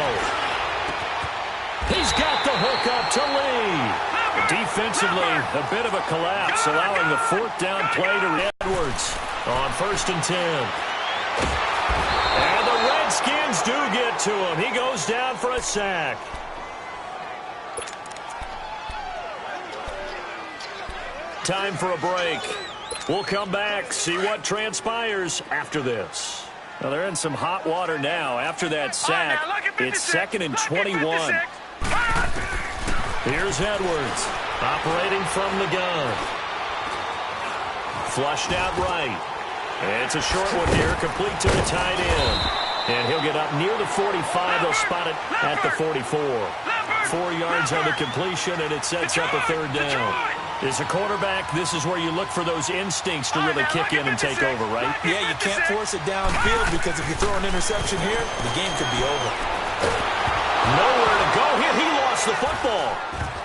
He's got the hook up to Lee. Defensively, a bit of a collapse, allowing the fourth down play to Edwards on 1st and 10. And the Redskins do get to him. He goes down for a sack. Time for a break. We'll come back, see what transpires after this. Well, they're in some hot water now. After that sack, it's 2nd and 21. Here's Edwards, operating from the gun. Flushed out right. It's a short one here, complete to the tight end. And he'll get up near the 45. They'll spot it at the 44. 4 yards on the completion, and it sets up a 3rd down. As a quarterback, this is where you look for those instincts to really kick in and take over, right? Yeah, you can't force it downfield because if you throw an interception here, the game could be over. Nowhere to go here. He lost the football.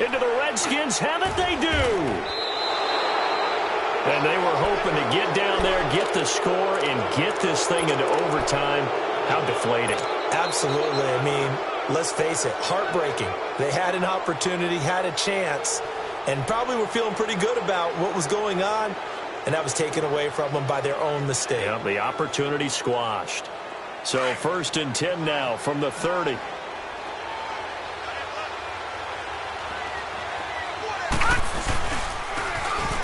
Into the Redskins have it, they do. And they were hoping to get down there, get the score, and get this thing into overtime. How deflating. Absolutely. I mean, let's face it, heartbreaking. They had an opportunity, had a chance, and probably were feeling pretty good about what was going on, and that was taken away from them by their own mistake. Yeah, the opportunity squashed. So 1st and 10 now from the 30.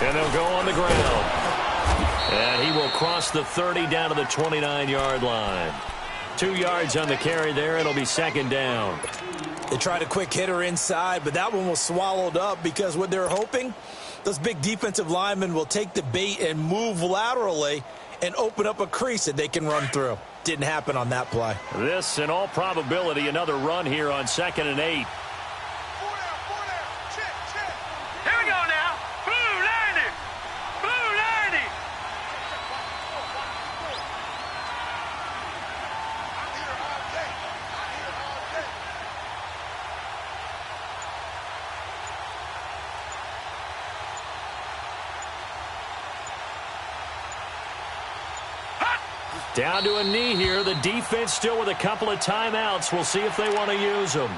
And they'll go on the ground. And he will cross the 30 down to the 29-yard line. 2 yards on the carry there. It'll be 2nd down. They tried a quick hitter inside, but that one was swallowed up because what they're hoping, those big defensive linemen will take the bait and move laterally and open up a crease that they can run through. Didn't happen on that play. This, in all probability, another run here on 2nd and 8. Here we go now. Blue 90. Blue 90. Down to a knee here. The defense still with a couple of timeouts. We'll see if they want to use them.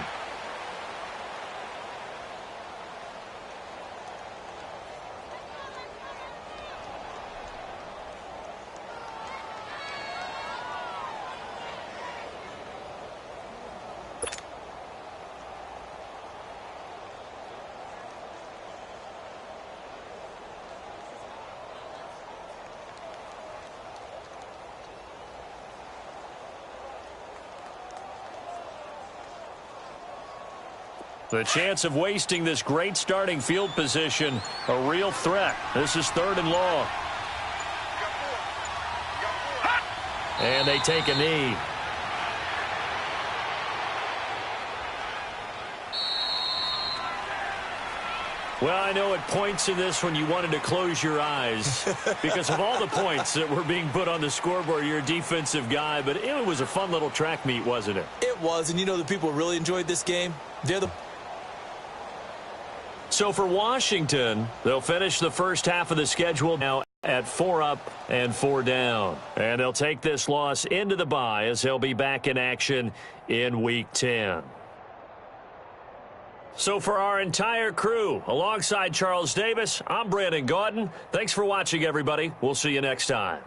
The chance of wasting this great starting field position, a real threat. This is 3rd and long. And they take a knee. Well, I know at points in this when you wanted to close your eyes because of all the points that were being put on the scoreboard. You're a defensive guy, but it was a fun little track meet, wasn't it? It was, and you know the people really enjoyed this game? They're the... So for Washington, they'll finish the first half of the schedule now at 4 up and 4 down. And they'll take this loss into the bye as they'll be back in action in Week 10. So for our entire crew, alongside Charles Davis, I'm Brandon Gaudin. Thanks for watching, everybody. We'll see you next time.